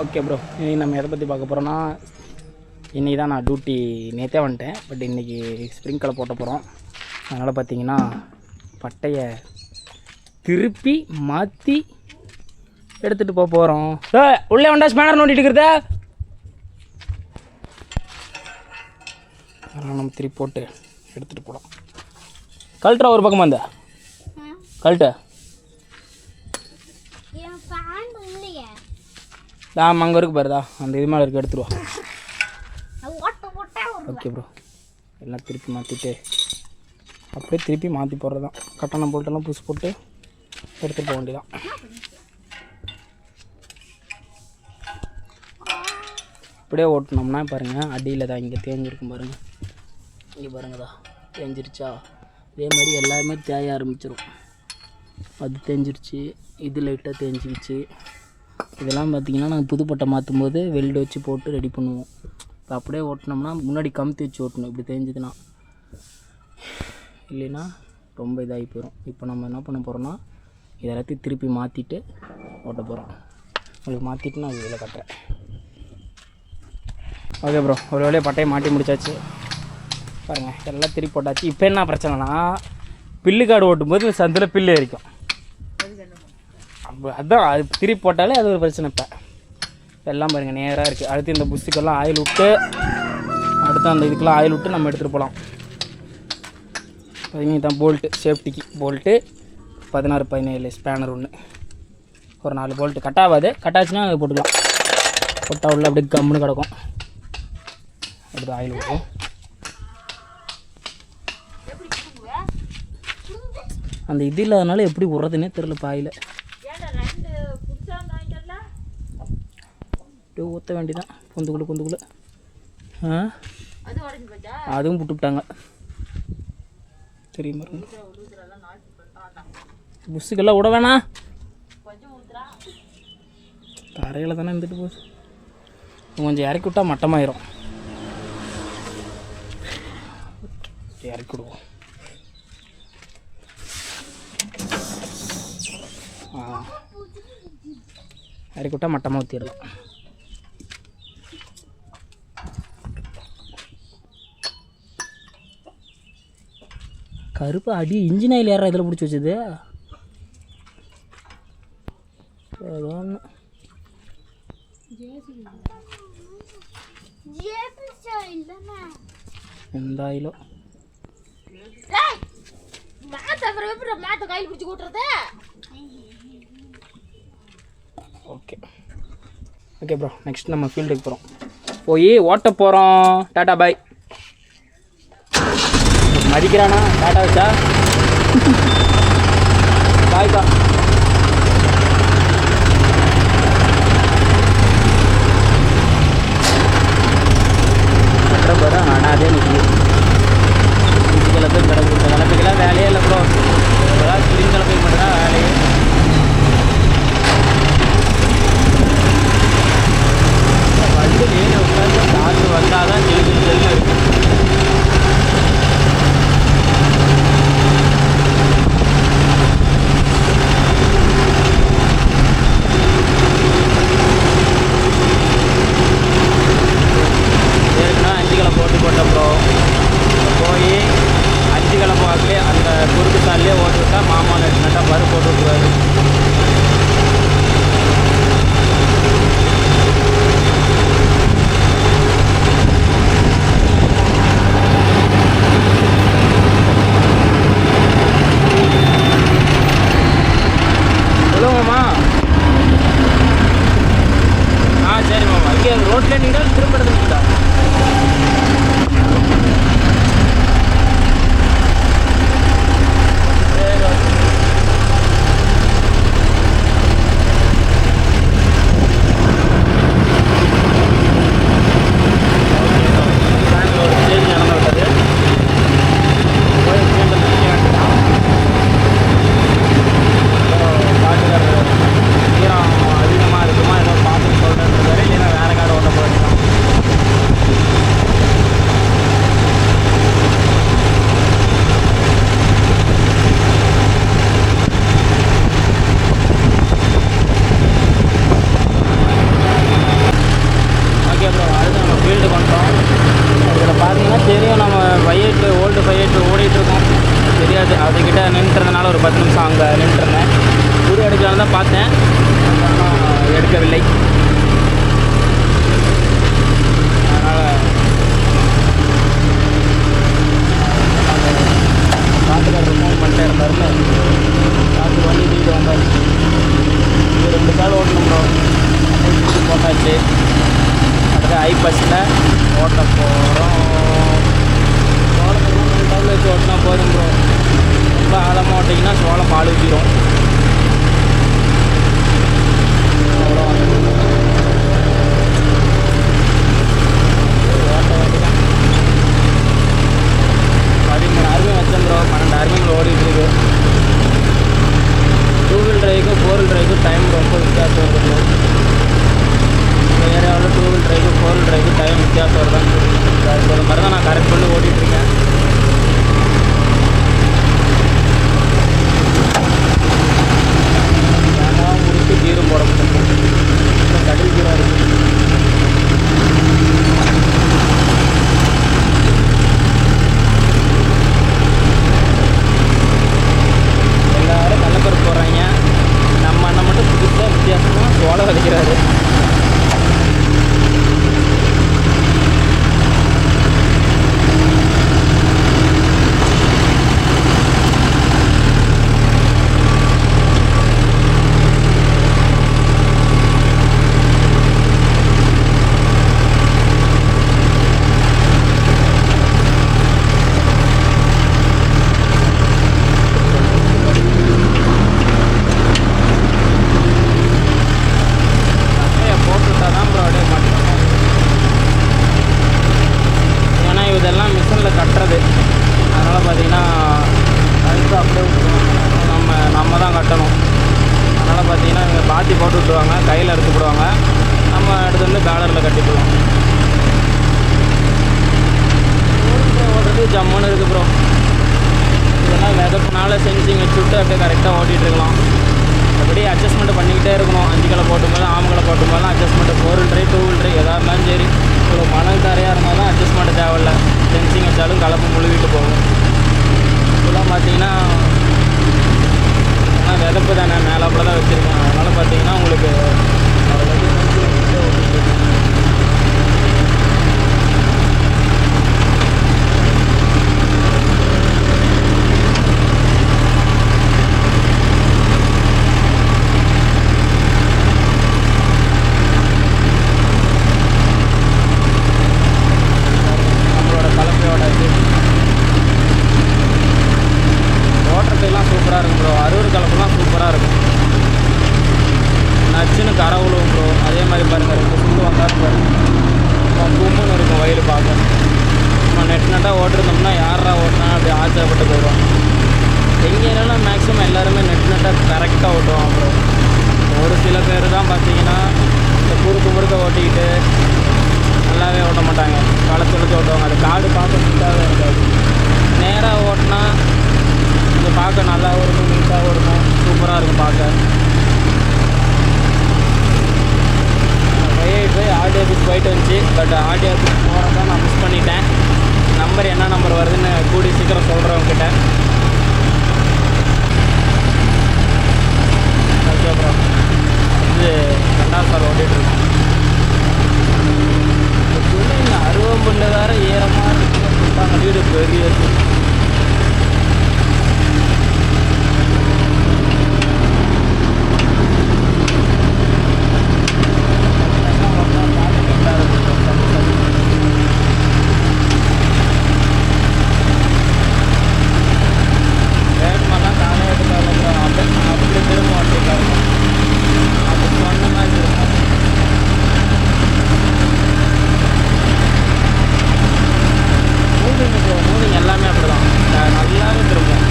Okay bro, இன்றைக்கி நம்ம எதை பற்றி பார்க்க போகிறோன்னா, இன்றைக்கி தான் நான் டியூட்டி நேற்றே வந்துட்டேன். பட் இன்றைக்கி ஸ்ப்ரிங்க்லர் போட்ட போகிறோம். அதனால் பார்த்தீங்கன்னா பட்டையை திருப்பி மாற்றி எடுத்துகிட்டு போக போகிறோம். உள்ளே வந்தா ஸ்பேனர் நோண்டிட்டு இருக்கிறத அதனால் நம்ம திருப்பி போட்டு எடுத்துகிட்டு போகலாம். கழட்டுறா ஒரு பக்கமாக இருந்தா கழட்ட அங்கே இருக்கு பாருதா, அந்த இது மேலே இருக்கு, எடுத்துருவா. ஓகே ப்ரோ, எல்லாம் திருப்பி மாற்றிட்டு அப்படியே திருப்பி மாற்றி போடுறது தான். கட்டணம் போல்ட்டெல்லாம் புதுசு போட்டு எடுத்துகிட்டு போக வேண்டியதான். அப்படியே ஓட்டினோம்னா பாருங்கள், அடியில் தான் இங்கே தேஞ்சிருக்கும் பாருங்கள். இங்கே பாருங்கதா தேஞ்சிருச்சா, இதே மாதிரி எல்லாமே தேய ஆரம்பிச்சிடும். அது தேஞ்சிருச்சு, இது லைட்டாக தேஞ்சிக்கிச்சு. இதெல்லாம் பார்த்திங்கன்னா நாங்கள் புதுப்பட்டை மாற்றும் போது வெல்டு வச்சு போட்டு ரெடி பண்ணுவோம். இப்போ அப்படியே ஓட்டினோம்னா முன்னாடி கமுத்தி வச்சு ஓட்டணும். இப்படி தேஞ்சுதுன்னா, இல்லைன்னா ரொம்ப இதாகி போயிடும். இப்போ நம்ம என்ன பண்ண போகிறோன்னா, இது எல்லாத்தையும் திருப்பி மாற்றிட்டு ஓட்ட போகிறோம். உங்களுக்கு மாற்றிட்டு நான் இதில் கட்டுறேன். ஓகே ப்ரோ, ஒரு வேலையை பட்டையை மாட்டி முடிச்சாச்சு பாருங்கள், எல்லாம் திருப்பி போட்டாச்சு. இப்போ என்ன பிரச்சனைனா, பில்லு காடு ஓட்டும்போது சந்தில் பில்லு எரிக்கும். அதுதான், அது திருப்பி போட்டாலே அது ஒரு பிரச்சனை. இப்போ எல்லாம் பாருங்கள் நேராக இருக்குது. அடுத்து இந்த புஷ்ஷுக்கெல்லாம் ஆயில் விட்டு, அடுத்து அந்த இதுக்கெல்லாம் ஆயில் விட்டு நம்ம எடுத்துகிட்டு போகலாம். பார்த்தீங்கன்னா இதுதான் போல்ட்டு, சேஃப்டிக்கு போல்ட்டு 16-17 ஸ்பேனர் ஒன்று, ஒரு 4 போல்ட்டு. கட்டாகாது, கட்டாச்சுன்னா அதை போட்டுக்கலாம். போட்டால் உள்ள அப்படியே கம்முன்னு கிடக்கும். அடுத்து ஆயில் விடும். அந்த இது இல்லாதனால எப்படி விட்றதுன்னே தெரில பாயில். ஊற்ற வேண்டிதான் குந்துக்குள்ளே. அதுவும் விட்டுவிட்டாங்க தெரியுமா. புஷ்ஷுக்கெல்லாம் விட வேணாம், தரையில் தானே இருந்துட்டு போகுது. கொஞ்சம் இறக்கி விட்டால் மட்டமாயிரும். இறக்கி விடுவோம். இறக்கி விட்டால் மட்டமாக ஊற்றிடலாம். கருப்பு அடி இன்ஜின் ஆயில் யாரா இதில் பிடிச்சி வச்சது? எந்த ஆயிலோ ஓகே ஓகே ப்ரோ, நெக்ஸ்ட் நம்ம ஃபீல்டுக்கு போகிறோம். போய் ஓட்ட போகிறோம். டாட்டா பாய். மதிக்கிறானா டாட்டா வச்சா? பாய்க்கா. கட்டுற போகிறோம். ஆனால் அதே நிற்கும். கிளப்பையும் கிடக்கு. கிளப்பிக்கெல்லாம் வேலையே இல்லை ப்ரோ. இப்போதான் கிளீன் கிளப்பை மட்டும்தான் வேலையே. வந்து நேரில் உட்காந்து காற்று வந்தால் தான் ஜெல்லு இருக்குது. ஐப்பஸில் ஓட்ட போகிறோம். சோளத்துக்கு 3 டவுல் வச்சு ஓட்டினா போதும் ப்ரோ. ரொம்ப ஆழமாக ஓட்டிங்கன்னா சோளம் பால் ஊற்றிடும். அவ்வளோ ஓட்ட வேண்டியதான். 13 ஆர்பிஎம் வச்சேன் ப்ரோ. 12 ஆர்பிஎம்மில் ஓடிட்டுருக்கு. 2 வீல் டிரைவுக்கும் 4 வீல் டிரைவுக்கும் டைம் ரொம்ப வித்தியாசம் வருது ப்ரோ. இந்த ஏரியாவில் 2 wheel drive 4 wheel drive time வித்தியாசம் வருதான்னு சொல்லிட்டு அது மாதிரி தான் நான் கரெக்ட் பண்ணி ஓடிட்டுருக்கேன். வேண்டாம் முடிச்சு கீரும் போட முடியும். கடல் கீராக இருக்குது. எல்லாரும் கடலப்பருப்பு போடுறாங்க. நம்ம அண்ணன் மட்டும் புதுசாக வித்தியாசமாக சோளம் விதைக்கிறாரு. இதெல்லாம் மிஷினில் கட்டுறது. அதனால் பார்த்திங்கன்னா அதுக்கு அப்படியே நம்ம தான் கட்டணும். அதனால் பார்த்திங்கன்னா இங்கே பாத்தி போட்டு விட்டுருவாங்க, கையில் எடுத்து போடுவாங்க. நம்ம எடுத்து வந்து பேலரில் கட்டி போடுவோம். ஓடுறது ஜம்முன்னு இருக்குது ப்ரோ. இதெல்லாம் விதப்புனால செஞ்சிங் வச்சு விட்டு அப்படியே கரெக்டாக ஓட்டிகிட்ருக்கலாம். அப்படியே அட்ஜஸ்ட்மெண்ட் பண்ணிக்கிட்டே இருக்கணும். 5 கிலோ போட்டும்போது ஆம்பளை போட்டும்போதெல்லாம் adjustment 4 wheel drive 2 wheel drive எதாக இருந்தாலும் சரி. இவ்வளோ மணல் தரையாக இருந்தாலும் அட்ஜஸ்ட்மெண்ட் தேவையில்லை. சென்சிங் வச்சாலும் கலப்பு முழுவிட்டு போகும். இப்போலாம் பார்த்தீங்கன்னா ஆனால் விதப்பு தானே மேலாப்பில் தான் வச்சுருக்கேன். அதனால் பார்த்தீங்கன்னா உங்களுக்கு ஓட்டுறதுக்கெல்லாம் சூப்பராக இருக்கும் ப்ரோ. அறுவடை கலப்பெல்லாம் சூப்பராக இருக்கும். நச்சுன்னு கரை விழுவும் ப்ரோ. அதே மாதிரி பாருங்கள் 2 சுண்டு வந்தாலும் பாருங்கள் கும்முன்னு இருக்கும் வயல் பார்க்க. நம்ம நெட்டாக ஓட்டிருந்தோம்னா யாரா ஓட்டினா அப்படி ஆச்சரியப்பட்டு போயிடுவோம். எங்கேனாலும் மேக்ஸிமம் எல்லாருமே நெட்டாக கரெக்டாக ஓட்டுவாங்க ப்ரோ. ஒரு சில பேர் தான் பார்த்தீங்கன்னா இந்த குறுக்க ஓட்டிக்கிட்டு நல்லாவே ஓட்ட மாட்டாங்க. களத்துழைச்சி ஓட்டுவாங்க. அது காடு பார்க்க நீட்டாகவே இருக்காது. நேராக ஓட்டினா கொஞ்சம் பார்க்க நல்லாவும் இருக்கும், நீட்டாகவும் இருக்கும், சூப்பராக இருக்கும் பார்க்க. போய் ஆர்டி ஆஃபீஸ் போயிட்டு வந்துச்சு. பட் ஆர்டி ஆஃபீஸ் போகிறதான் நான் மிஸ் பண்ணிட்டேன். நம்பர் என்ன நம்பர் வருதுன்னு கூடி சீக்கிரம் சொல்கிறவங்கக்கிட்ட. ஓகே அப்புறம் இது 2வது சார் ஓட்டிகிட்ருக்கோம். இங்கே அருவம்புள்ள வேறு ஈரமாக இருக்குது. வீடு பெரிய வேகமெல்லாம் தானே எடுத்தாலும் அப்படி திரும்ப வந்துருக்காரு. அப்படி சொன்ன மாதிரி இருக்கும். மூவிங் எல்லாமே அப்படி தான் நல்லாவே திரும்பும்.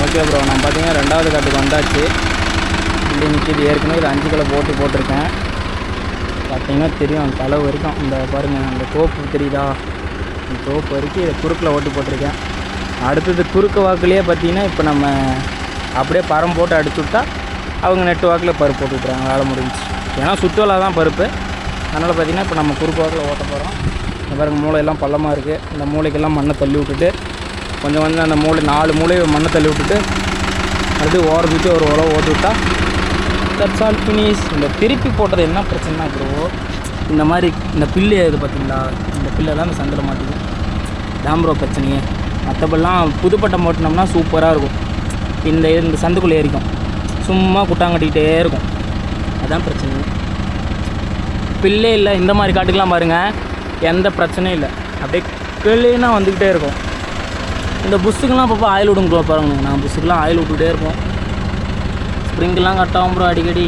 ஓகே ப்ரோ, நான் பார்த்தீங்கன்னா 2வது காட்டுக்கு வந்தாச்சு. இப்படி நிற்கிது. ஏற்கனவே இது 5 கிலோ போட்டிருக்கேன். பார்த்தீங்கன்னா தெரியும் அந்த தலை வரைக்கும். இந்த பாருங்கள் அந்த தோப்பு தெரியுதா, அந்த தோப்பு வரைக்கும் இதை குறுக்கில் ஓட்டி போட்டிருக்கேன். அடுத்தது குறுக்கு வாக்குலேயே பார்த்தீங்கன்னா இப்போ நம்ம அப்படியே பரம் போட்டு அடிச்சு விட்டா அவங்க நெட்டு வாக்கில் பருப்பு போட்டு விட்றாங்க. வேலை முடிஞ்சிச்சு. ஏன்னா சுற்றுலா தான் பருப்பு. அதனால் பார்த்திங்கன்னா இப்போ நம்ம குறுக்கு வாக்கில் ஓட்ட போகிறோம். இந்த பாருங்கள் மூளையெல்லாம் பள்ளமாக இருக்குது. இந்த மூளைக்கெல்லாம் மண்ணை தள்ளி விட்டுட்டு கொஞ்சம் அந்த 4 மூளையை மண்ணை தள்ளி விட்டுட்டு மறுபடியும் ஓரத்துட்டு ஒரு உழவு ஓட்டு விட்டா தட்ஸ் ஆல் ஃபினிஷ். இந்த திருப்பி போட்டது என்ன பிரச்சனைனா ப்ரோ, இந்த மாதிரி இந்த பில்லு இது பார்த்தீங்களா, இந்த பில்லை தான் இந்த சந்தில் மாட்டிக்கும். தான் ப்ரோ பிரச்சனையே. மற்றபடிலாம் புதுப்பட்டம் போட்டினோம்னா சூப்பராக இருக்கும். இந்த சந்துக்குள்ளே ஏறிக்கும், சும்மா குட்டாங்கட்டிக்கிட்டே இருக்கும். அதுதான் பிரச்சனை. பில்லே இல்லை. இந்த மாதிரி காட்டுக்கெலாம் பாருங்கள் எந்த பிரச்சனையும் இல்லை, அப்படியே கிளீனாக வந்துக்கிட்டே இருக்கும். இந்த புஷ்ஷுக்கெலாம் அப்பப்போ ஆயில் விடுங்க பாருங்க. நான் புஷ்ஷுக்கெலாம் ஆயில் விட்டுக்கிட்டே இருப்போம். ஸ்ப்ரிங்கெலாம் கட்டாகும் ப்ரோ அடிக்கடி.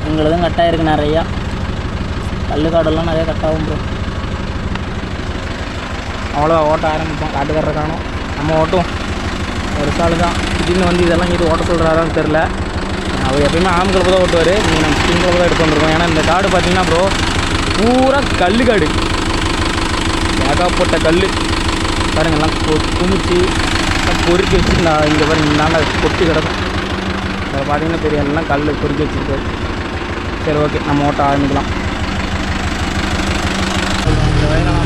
எங்களுதும் கட்டாயிருக்கு நிறையா. கல்லுக்காடெல்லாம் நிறையா கட்டாகும் ப்ரோ. அவ்வளோ ஓட்ட ஆரம்பிப்போம். காட்டுக்காரரை காணும், நம்ம ஓட்டுவோம். ஒரு சாலு தான் திடீர்னு வந்து இதெல்லாம் இது ஓட்ட சொல்கிறாரான்னு தெரில. அவர் எப்பயுமே ஆம் கலப்பு தான் ஓட்டுவார். நீங்கள் நம்ம ஸ்ப்ரிங் கலப்பு தான் எடுத்து வந்துருக்கோம். ஏன்னா இந்த காடு பார்த்தீங்கன்னா ப்ரோ பூரா கல் காடு, ஏகப்பட்ட கல் பாருங்க. எல்லாம் குமிச்சு பொறுக்கி வச்சு இங்கே பாருங்க இந்தாண்ட கொட்டி கிடக்கும். அதை பார்த்தீங்கன்னா தெரியும், எல்லாம் கல் பொறுக்கி வச்சுருக்காரு. சரி ஓகே, நம்ம ஓட்ட ஆரம்பிக்கலாம். இந்த வயலில்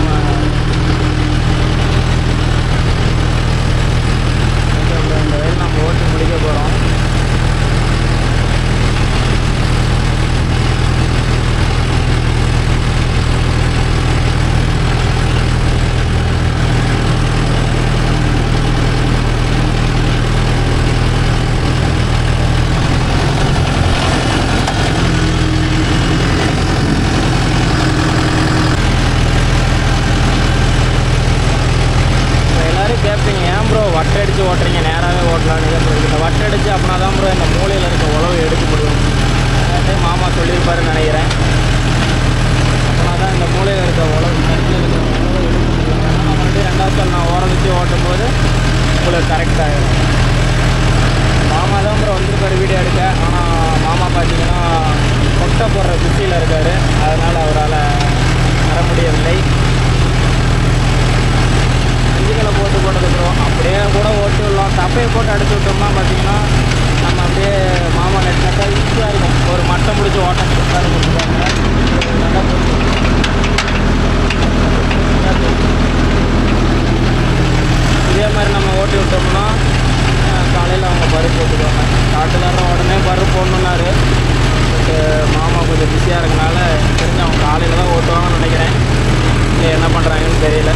நம்ம ஓட்டு முடிக்க போகிறோம். வட்டடிச்சு ஓட்டுறீங்க, நேராகவே ஓட்டலான்னு இந்த வட்டடிச்சு அப்படின்னா தான் ப்ரோ இந்த மூலையில் இருக்க உழவு எடுக்க முடியும். மாமா சொல்லியிருப்பாருன்னு நினைக்கிறேன். அப்படின்னா தான் இந்த மூலையில் இருக்க உழவு இடத்துல இருக்கிற உழவு எடுக்க முடியும். ஏன்னா மறுபடியும் ரெண்டாவது சால் நான் ஓரம் வச்சு ஓட்டும் போது உங்களுக்கு கரெக்ட் ஆகிடும். மாமா தான் ப்ரோ வந்திருப்பார் வீடியோ எடுக்க. ஆனால் மாமா பார்த்தீங்கன்னா கொட்டை போடுற குச்சியில் இருக்கார், அதனால் அவரால் வர முடியவில்லை. அஞ்சுகளை போட்டதுக்கப்புறம் அப்படியே கூட ஓட்டி விடலாம். தப்பையை போட்டு அடிச்சு விட்டோம்னா பார்த்தீங்கன்னா நம்ம அப்படியே மாமா நெட்டாக ஈஸியாக இருக்கும். ஒரு மட்டம் பிடிச்சி ஓட்டம் கொடுத்தாரு கொடுத்துருவாங்க. இதே மாதிரி நம்ம ஓட்டி விட்டோம்னா காலையில் அவங்க பருப்பு போட்டுக்குவாங்க. காட்டுக்காரன் உடனே பருப்பு போடணுன்னாரு. பட்டு மாமா கொஞ்சம் பிஸியாக இருக்கனால தெரிஞ்சு அவங்க காலையில் தான் ஓட்டுவாங்கன்னு நினைக்கிறேன். இல்லை என்ன பண்ணுறாங்கன்னு தெரியல.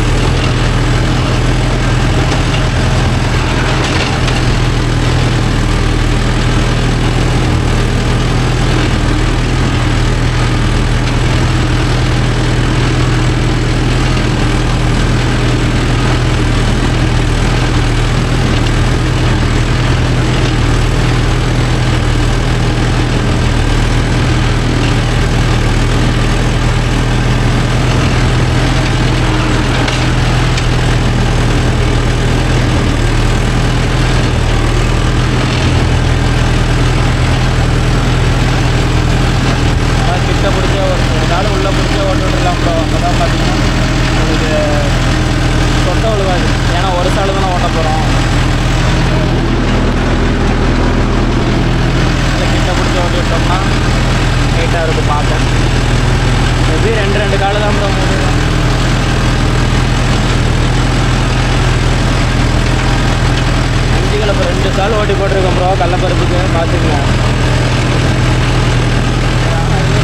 சால் ஓட்டி போட்டிருக்கோம் ப்ரோ கடலப்பருப்புக்கு, பார்த்துக்கலாம்.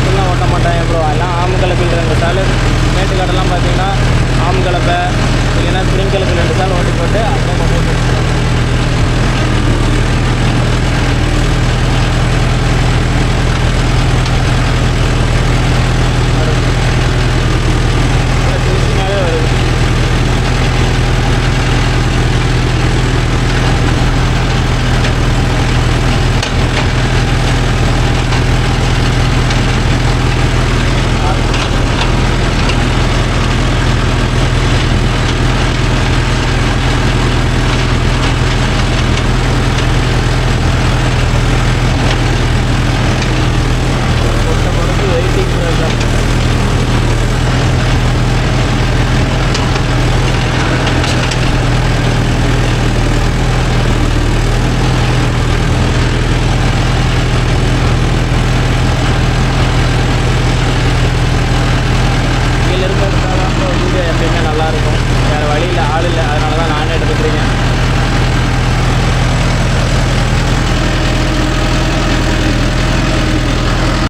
ஃபுல்லாக ஓட்ட மாட்டாங்க ப்ரோ, எல்லாம் ஆம் கலப்பில் 2 சால். மேட்டுக்காடெல்லாம் பார்த்தீங்கன்னா ஆம் கலப்பை இல்லைன்னா ஸ்ப்ரிங் கலப்பில் 2 சால் ஓட்டி போட்டு அப்புறம் போட்டு எப்பயுமே நல்லாயிருக்கும். வேறு வழியில் ஆள் இல்லை, அதனால தான் நானே எடுத்துக்கிறேன்.